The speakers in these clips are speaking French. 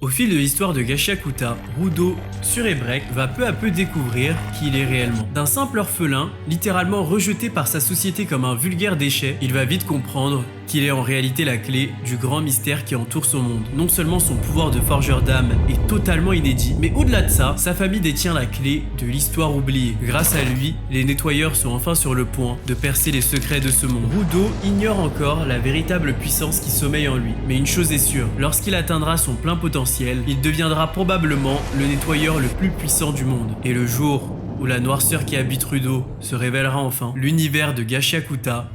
Au fil de l'histoire de Gashiakuta, Rudo, sur Ebrek, va peu à peu découvrir qui il est réellement. D'un simple orphelin, littéralement rejeté par sa société comme un vulgaire déchet, il va vite comprendre qu'il est en réalité la clé du grand mystère qui entoure son monde. Non seulement son pouvoir de forgeur d'âme est totalement inédit, mais au-delà de ça, sa famille détient la clé de l'histoire oubliée. Grâce à lui, les nettoyeurs sont enfin sur le point de percer les secrets de ce monde. Rudo ignore encore la véritable puissance qui sommeille en lui, mais une chose est sûre, lorsqu'il atteindra son plein potentiel, il deviendra probablement le nettoyeur le plus puissant du monde. Et le jour où la noirceur qui habite Rudo se révélera enfin, l'univers de Gashiakuta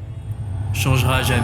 changera à jamais.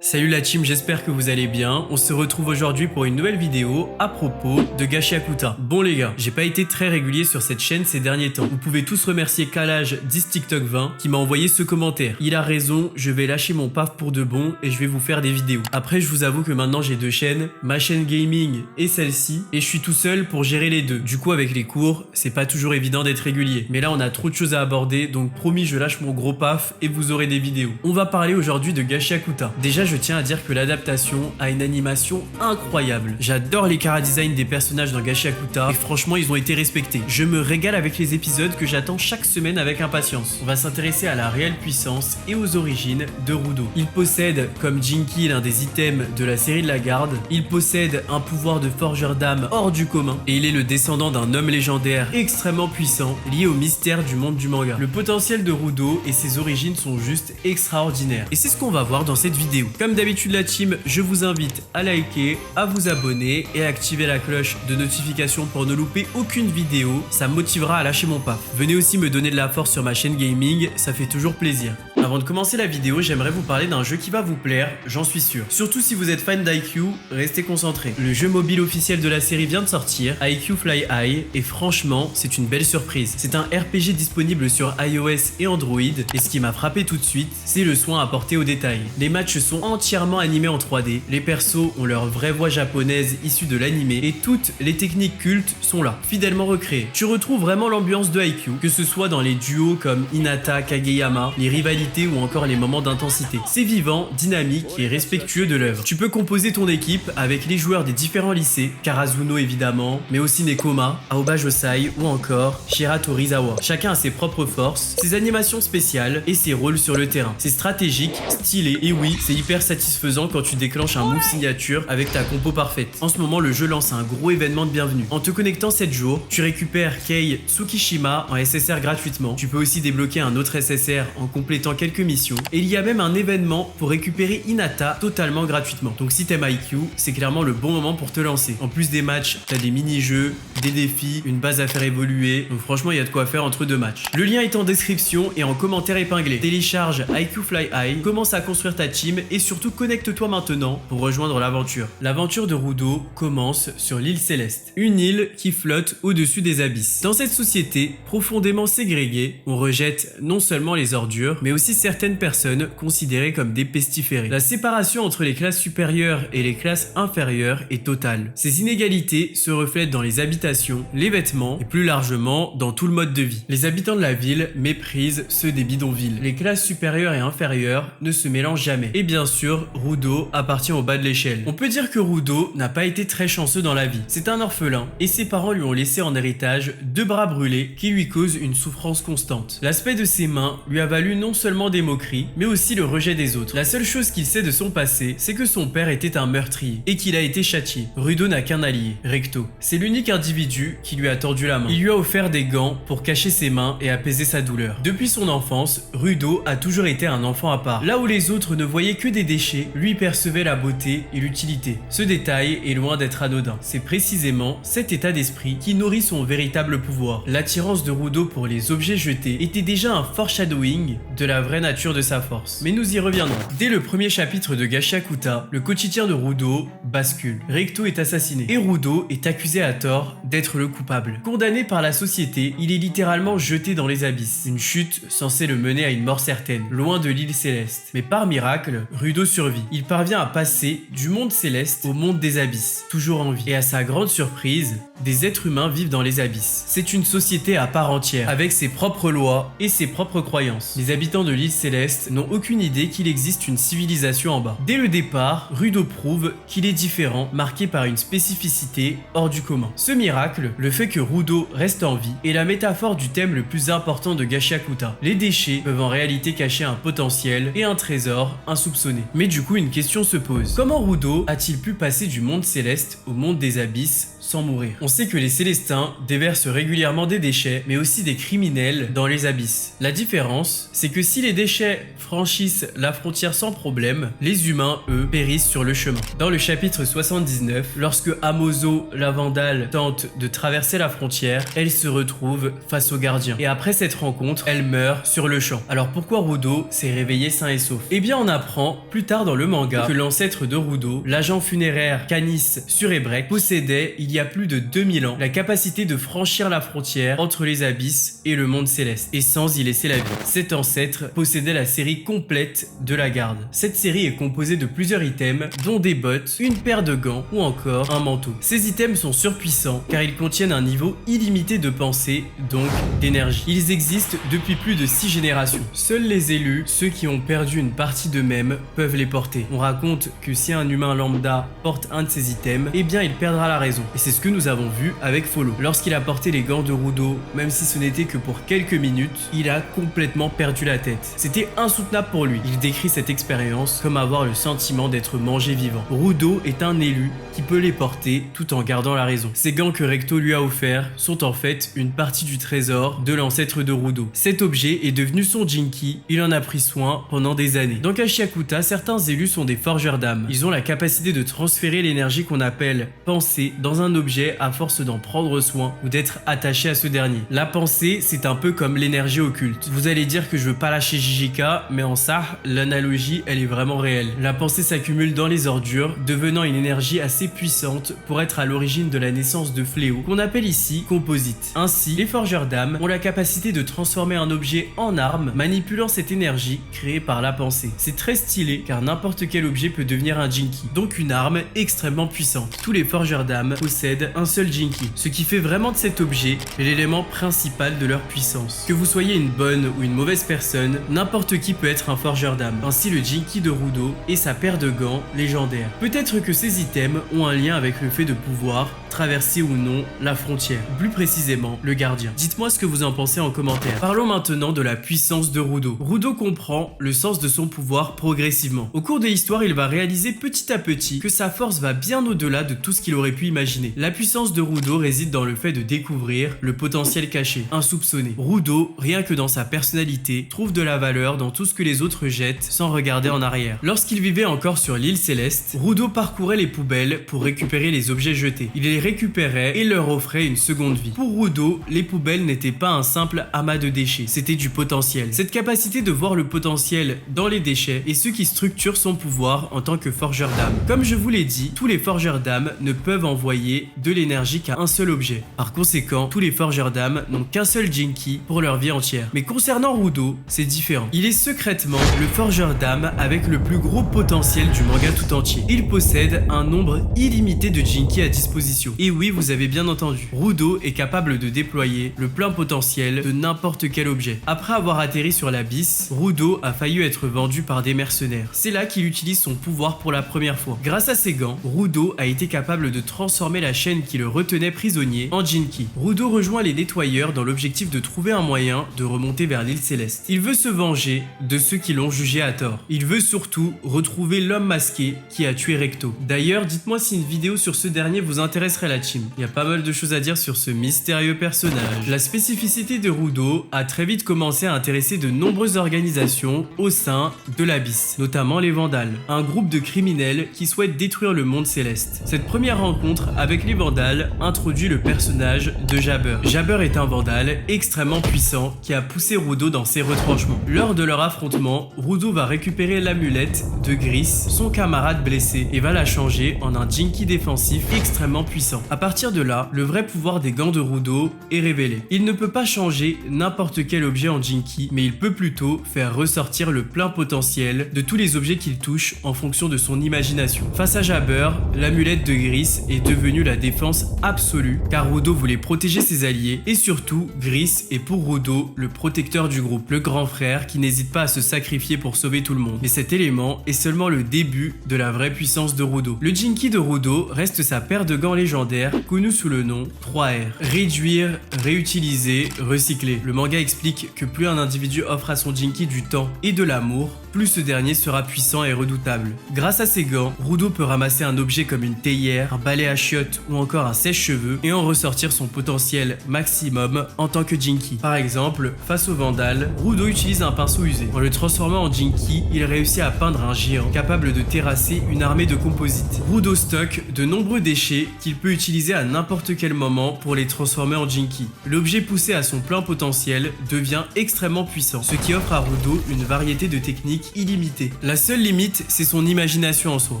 Salut la team, j'espère que vous allez bien. On se retrouve aujourd'hui pour une nouvelle vidéo à propos de Gashiakuta. Bon les gars, j'ai pas été très régulier sur cette chaîne ces derniers temps. Vous pouvez tous remercier Kalage 10 TikTok 20 qui m'a envoyé ce commentaire. Il a raison, je vais lâcher mon paf pour de bon et je vais vous faire des vidéos. Après je vous avoue que maintenant j'ai deux chaînes, ma chaîne gaming et celle-ci, et je suis tout seul pour gérer les deux. Du coup avec les cours, c'est pas toujours évident d'être régulier. Mais là on a trop de choses à aborder, donc promis je lâche mon gros paf et vous aurez des vidéos. On va parler aujourd'hui de Gashiakuta. Déjà je tiens à dire que l'adaptation a une animation incroyable. J'adore les chara-design des personnages dans Gashiakuta et franchement ils ont été respectés. Je me régale avec les épisodes que j'attends chaque semaine avec impatience. On va s'intéresser à la réelle puissance et aux origines de Rudo. Il possède, comme Jinky, l'un des items de la série de la garde, il possède un pouvoir de forgeur d'âme hors du commun et il est le descendant d'un homme légendaire extrêmement puissant lié au mystère du monde du manga. Le potentiel de Rudo et ses origines sont juste extraordinaires et c'est ce qu'on va voir dans cette vidéo. Comme d'habitude la team, je vous invite à liker, à vous abonner et à activer la cloche de notification pour ne louper aucune vidéo, ça me motivera à lâcher mon paf. Venez aussi me donner de la force sur ma chaîne gaming, ça fait toujours plaisir. Avant de commencer la vidéo, j'aimerais vous parler d'un jeu qui va vous plaire, j'en suis sûr. Surtout si vous êtes fan d'IQ, restez concentrés. Le jeu mobile officiel de la série vient de sortir, IQ Fly High, et franchement, c'est une belle surprise. C'est un RPG disponible sur iOS et Android, et ce qui m'a frappé tout de suite, c'est le soin apporté aux détails. Les matchs sont entièrement animés en 3D, les persos ont leur vraie voix japonaise issue de l'animé, et toutes les techniques cultes sont là, fidèlement recréées. Tu retrouves vraiment l'ambiance de IQ, que ce soit dans les duos comme Hinata, Kageyama, les rivalités ou encore les moments d'intensité. C'est vivant, dynamique et respectueux de l'œuvre. Tu peux composer ton équipe avec les joueurs des différents lycées, Karazuno évidemment, mais aussi Nekoma, Aoba Josai ou encore Shira Torizawa. Chacun a ses propres forces, ses animations spéciales et ses rôles sur le terrain. C'est stratégique, stylé et oui, c'est hyper satisfaisant quand tu déclenches un move signature avec ta compo parfaite. En ce moment, le jeu lance un gros événement de bienvenue. En te connectant 7 jours, tu récupères Kei Tsukishima en SSR gratuitement. Tu peux aussi débloquer un autre SSR en complétant quelques missions, et il y a même un événement pour récupérer Hinata totalement gratuitement. Donc si t'aimes IQ, c'est clairement le bon moment pour te lancer. En plus des matchs, t'as des mini-jeux, des défis, une base à faire évoluer, donc franchement il y a de quoi faire entre deux matchs. Le lien est en description et en commentaire épinglé. Télécharge IQ Fly High, commence à construire ta team et surtout connecte-toi maintenant pour rejoindre l'aventure. L'aventure de Rudo commence sur l'île Céleste, une île qui flotte au-dessus des abysses. Dans cette société profondément ségrégée, on rejette non seulement les ordures, mais aussi certaines personnes considérées comme des pestiférés. La séparation entre les classes supérieures et les classes inférieures est totale. Ces inégalités se reflètent dans les habitations, les vêtements et plus largement dans tout le mode de vie. Les habitants de la ville méprisent ceux des bidonvilles. Les classes supérieures et inférieures ne se mélangent jamais. Et bien sûr, Rudo appartient au bas de l'échelle. On peut dire que Rudo n'a pas été très chanceux dans la vie. C'est un orphelin et ses parents lui ont laissé en héritage 2 bras brûlés qui lui causent une souffrance constante. L'aspect de ses mains lui a valu non seulement des moqueries, mais aussi le rejet des autres. La seule chose qu'il sait de son passé, c'est que son père était un meurtrier et qu'il a été châtié. Rudo n'a qu'un allié, Recto. C'est l'unique individu qui lui a tordu la main. Il lui a offert des gants pour cacher ses mains et apaiser sa douleur. Depuis son enfance, Rudo a toujours été un enfant à part. Là où les autres ne voyaient que des déchets, lui percevait la beauté et l'utilité. Ce détail est loin d'être anodin. C'est précisément cet état d'esprit qui nourrit son véritable pouvoir. L'attirance de Rudo pour les objets jetés était déjà un foreshadowing de la vraie nature de sa force. Mais nous y reviendrons. Dès le premier chapitre de Gashiakuta, le quotidien de Rudo bascule. Recto est assassiné et Rudo est accusé à tort d'être le coupable. Condamné par la société, il est littéralement jeté dans les abysses. Une chute censée le mener à une mort certaine, loin de l'île céleste. Mais par miracle, Rudo survit. Il parvient à passer du monde céleste au monde des abysses, toujours en vie. Et à sa grande surprise, des êtres humains vivent dans les abysses. C'est une société à part entière, avec ses propres lois et ses propres croyances. Les habitants de l'île Céleste n'ont aucune idée qu'il existe une civilisation en bas. Dès le départ, Rudo prouve qu'il est différent, marqué par une spécificité hors du commun. Ce miracle, le fait que Rudo reste en vie, est la métaphore du thème le plus important de Gachiakuta. Les déchets peuvent en réalité cacher un potentiel et un trésor insoupçonné. Mais du coup, une question se pose. Comment Rudo a-t-il pu passer du monde céleste au monde des abysses sans mourir? On sait que les Célestins déversent régulièrement des déchets, mais aussi des criminels dans les abysses. La différence, c'est que si les déchets franchissent la frontière sans problème, les humains, eux, périssent sur le chemin. Dans le chapitre 79, lorsque Amozo, la Vandale, tente de traverser la frontière, elle se retrouve face au gardien. Et après cette rencontre, elle meurt sur le champ. Alors pourquoi Rudo s'est réveillé sain et sauf? Eh bien, on apprend plus tard dans le manga que l'ancêtre de Rudo, l'agent funéraire Canis Surebrek, possédait, il y a plus de 2000 ans, la capacité de franchir la frontière entre les abysses et le monde céleste, et sans y laisser la vie. Cet ancêtre possédait la série complète de la garde. Cette série est composée de plusieurs items, dont des bottes, une paire de gants ou encore un manteau. Ces items sont surpuissants car ils contiennent un niveau illimité de pensée, donc d'énergie. Ils existent depuis plus de 6 générations. Seuls les élus, ceux qui ont perdu une partie d'eux-mêmes, peuvent les porter. On raconte que si un humain lambda porte un de ces items, eh bien il perdra la raison. Et c'est ce que nous avons vu avec Follow. Lorsqu'il a porté les gants de Rudo, même si ce n'était que pour quelques minutes, il a complètement perdu la tête. C'était insoutenable pour lui. Il décrit cette expérience comme avoir le sentiment d'être mangé vivant. Rudo est un élu qui peut les porter tout en gardant la raison. Ces gants que Recto lui a offerts sont en fait une partie du trésor de l'ancêtre de Rudo. Cet objet est devenu son Jinki, il en a pris soin pendant des années. Dans Gachiakuta, certains élus sont des forgeurs d'âme. Ils ont la capacité de transférer l'énergie qu'on appelle pensée dans un objet à force d'en prendre soin ou d'être attaché à ce dernier. La pensée, c'est un peu comme l'énergie occulte. Vous allez dire que je veux pas lâcher JJK, mais en ça, l'analogie, elle est vraiment réelle. La pensée s'accumule dans les ordures, devenant une énergie assez puissante pour être à l'origine de la naissance de fléaux, qu'on appelle ici composites. Ainsi, les forgeurs d'âme ont la capacité de transformer un objet en arme, manipulant cette énergie créée par la pensée. C'est très stylé, car n'importe quel objet peut devenir un Jinki, donc une arme extrêmement puissante. Tous les forgeurs d'âme possèdent un seul Jinki, ce qui fait vraiment de cet objet l'élément principal de leur puissance. Que vous soyez une bonne ou une mauvaise personne, n'importe qui peut être un forgeur d'âme. Ainsi, le Jinki de Rudo et sa paire de gants légendaires. Peut-être que ces items ont un lien avec le fait de pouvoir traverser ou non la frontière, plus précisément le gardien. Dites-moi ce que vous en pensez en commentaire. Parlons maintenant de la puissance de Rudo. Rudo comprend le sens de son pouvoir progressivement. Au cours de l'histoire, il va réaliser petit à petit que sa force va bien au-delà de tout ce qu'il aurait pu imaginer. La puissance de Rudo réside dans le fait de découvrir le potentiel caché, insoupçonné. Rudo, rien que dans sa personnalité, trouve de la valeur dans tout ce que les autres jettent sans regarder en arrière. Lorsqu'il vivait encore sur l'île Céleste, Rudo parcourait les poubelles pour récupérer les objets jetés. Il les récupérait et leur offrait une seconde vie. Pour Rudo, les poubelles n'étaient pas un simple amas de déchets, c'était du potentiel. Cette capacité de voir le potentiel dans les déchets est ce qui structure son pouvoir en tant que forgeur d'âme. Comme je vous l'ai dit, tous les forgeurs d'âme ne peuvent envoyer de l'énergie qu'à un seul objet. Par conséquent, tous les forgeurs d'âme n'ont qu'un seul Jinki pour leur vie entière. Mais concernant Rudo, c'est différent. Il est secrètement le forgeur d'âme avec le plus gros potentiel du manga tout entier. Il possède un nombre illimité de Jinki à disposition. Et oui, vous avez bien entendu, Rudo est capable de déployer le plein potentiel de n'importe quel objet. Après avoir atterri sur l'abysse, Rudo a failli être vendu par des mercenaires. C'est là qu'il utilise son pouvoir pour la première fois. Grâce à ses gants, Rudo a été capable de transformer la chaîne qui le retenait prisonnier en Jinki. Rudo rejoint les nettoyeurs dans l'objectif de trouver un moyen de remonter vers l'île Céleste. Il veut se venger de ceux qui l'ont jugé à tort. Il veut surtout retrouver l'homme masqué qui a tué Recto. D'ailleurs, dites-moi si une vidéo sur ce dernier vous intéresserait, la team. Il y a pas mal de choses à dire sur ce mystérieux personnage. La spécificité de Rudo a très vite commencé à intéresser de nombreuses organisations au sein de l'Abysse, notamment les Vandales, un groupe de criminels qui souhaitent détruire le monde céleste. Cette première rencontre avec les Vandales introduit le personnage de Jabber. Jabber est un Vandale extrêmement puissant qui a poussé Rudo dans ses retranchements. Lors de leur affrontement, Rudo va récupérer l'amulette de Gris, son camarade blessé, et va la changer en un Jinki défensif extrêmement puissant. À partir de là, le vrai pouvoir des gants de Rudo est révélé. Il ne peut pas changer n'importe quel objet en Jinki, mais il peut plutôt faire ressortir le plein potentiel de tous les objets qu'il touche en fonction de son imagination. Face à Jabber, l'amulette de Gris est devenue la défense absolue car Rudo voulait protéger ses alliés et surtout Gris est pour Rudo le protecteur du groupe, le grand frère qui n'hésite pas à se sacrifier pour sauver tout le monde. Mais cet élément est seulement le début de la vraie puissance de Rudo. Le Jinki de Rudo reste sa paire de gants légendaires connue sous le nom 3R. Réduire, réutiliser, recycler. Le manga explique que plus un individu offre à son Jinki du temps et de l'amour, plus ce dernier sera puissant et redoutable. Grâce à ses gants, Rudo peut ramasser un objet comme une théière, un balai à chiottes ou encore un sèche-cheveux et en ressortir son potentiel maximum en tant que Jinki. Par exemple, face au Vandal, Rudo utilise un pinceau usé. En le transformant en Jinki, il réussit à peindre un géant capable de terrasser une armée de composites. Rudo stocke de nombreux déchets qu'il peut utiliser à n'importe quel moment pour les transformer en Jinki. L'objet poussé à son plein potentiel devient extrêmement puissant, ce qui offre à Rudo une variété de techniques illimitée. La seule limite, c'est son imagination en soi.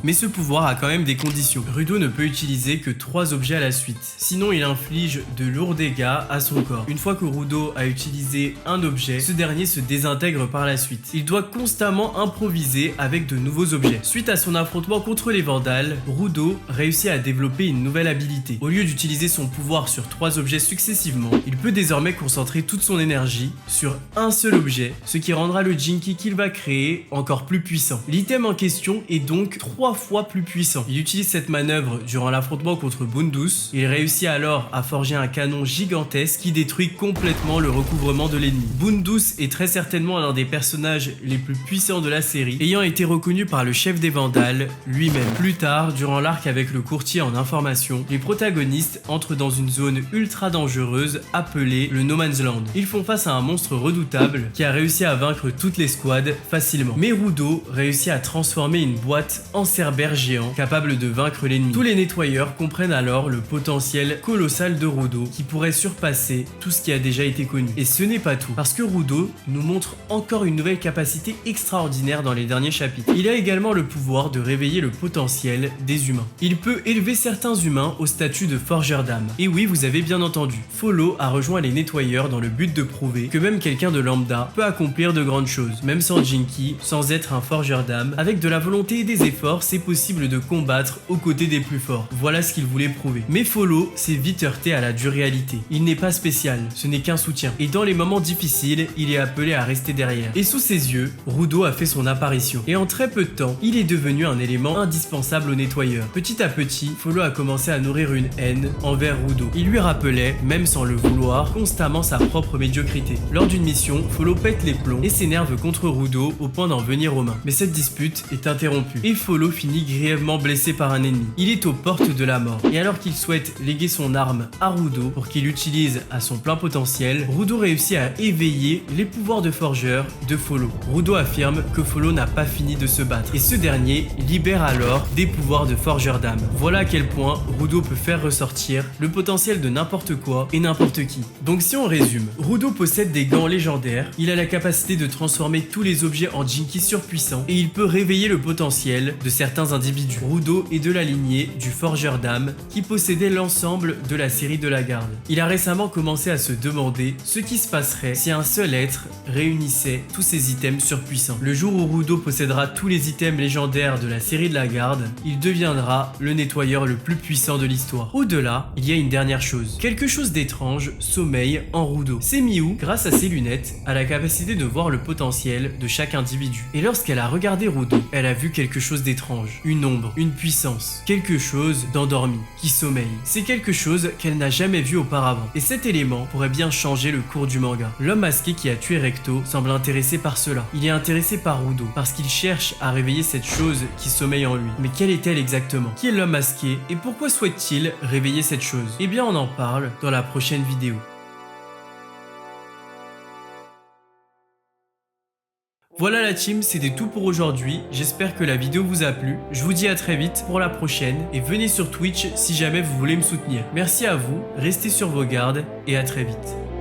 Mais ce pouvoir a quand même des conditions. Rudo ne peut utiliser que 3 objets à la suite. Sinon, il inflige de lourds dégâts à son corps. Une fois que Rudo a utilisé un objet, ce dernier se désintègre par la suite. Il doit constamment improviser avec de nouveaux objets. Suite à son affrontement contre les Vandales, Rudo réussit à développer une nouvelle habilité. Au lieu d'utiliser son pouvoir sur 3 objets successivement, il peut désormais concentrer toute son énergie sur un seul objet, ce qui rendra le Jinki qu'il va créer encore plus puissant. L'item en question est donc 3 fois plus puissant. Il utilise cette manœuvre durant l'affrontement contre Bundus. Il réussit alors à forger un canon gigantesque qui détruit complètement le recouvrement de l'ennemi. Bundus est très certainement l'un des personnages les plus puissants de la série, ayant été reconnu par le chef des Vandales lui-même. Plus tard, durant l'arc avec le courtier en information, les protagonistes entrent dans une zone ultra dangereuse appelée le No Man's Land. Ils font face à un monstre redoutable qui a réussi à vaincre toutes les squads facilement. Mais Rudo réussit à transformer une boîte en cerbère géant capable de vaincre l'ennemi. Tous les nettoyeurs comprennent alors le potentiel colossal de Rudo qui pourrait surpasser tout ce qui a déjà été connu. Et ce n'est pas tout, parce que Rudo nous montre encore une nouvelle capacité extraordinaire dans les derniers chapitres. Il a également le pouvoir de réveiller le potentiel des humains. Il peut élever certains humains au statut de forgeur d'âme. Et oui, vous avez bien entendu, Follow a rejoint les nettoyeurs dans le but de prouver que même quelqu'un de lambda peut accomplir de grandes choses, même sans Jinki, sans être un forgeur d'âme. Avec de la volonté et des efforts, c'est possible de combattre aux côtés des plus forts. Voilà ce qu'il voulait prouver. Mais Follow s'est vite heurté à la dure réalité. Il n'est pas spécial, ce n'est qu'un soutien. Et dans les moments difficiles, il est appelé à rester derrière. Et sous ses yeux, Rudo a fait son apparition. Et en très peu de temps, il est devenu un élément indispensable aux nettoyeurs. Petit à petit, Follow a commencé à nourrir une haine envers Rudo. Il lui rappelait, même sans le vouloir, constamment sa propre médiocrité. Lors d'une mission, Follow pète les plombs et s'énerve contre Rudo au point d'en venir aux mains. Mais cette dispute est interrompue et Follow finit grièvement blessé par un ennemi. Il est aux portes de la mort et alors qu'il souhaite léguer son arme à Rudo pour qu'il l'utilise à son plein potentiel, Rudo réussit à éveiller les pouvoirs de forgeur de Follow. Rudo affirme que Follow n'a pas fini de se battre et ce dernier libère alors des pouvoirs de forgeur d'âme. Voilà à quel point Rudo peut faire ressortir le potentiel de n'importe quoi et n'importe qui. Donc si on résume, Rudo possède des gants légendaires, il a la capacité de transformer tous les objets en Jinki surpuissants et il peut réveiller le potentiel de certains individus. Rudo est de la lignée du forgeur d'âme qui possédait l'ensemble de la série de la garde. Il a récemment commencé à se demander ce qui se passerait si un seul être réunissait tous ces items surpuissants. Le jour où Rudo possédera tous les items légendaires de la série de la garde, il deviendra le nettoyeur le plus puissant de l'histoire. Au-delà, il y a une dernière chose. Quelque chose d'étrange sommeille en Rudo. C'est Miu, grâce à ses lunettes, a la capacité de voir le potentiel de chaque individu. Et lorsqu'elle a regardé Rudo, elle a vu quelque chose d'étrange. Une ombre, une puissance, quelque chose d'endormi, qui sommeille. C'est quelque chose qu'elle n'a jamais vu auparavant. Et cet élément pourrait bien changer le cours du manga. L'homme masqué qui a tué Recto semble intéressé par cela. Il est intéressé par Rudo, parce qu'il cherche à réveiller cette chose qui sommeille en lui. Mais quelle est-elle exactement? Qui est l'homme masqué et pourquoi souhaite-t-il réveiller cette chose? Eh bien on en parle dans la prochaine vidéo. Voilà la team, c'était tout pour aujourd'hui, j'espère que la vidéo vous a plu, je vous dis à très vite pour la prochaine et venez sur Twitch si jamais vous voulez me soutenir. Merci à vous, restez sur vos gardes et à très vite.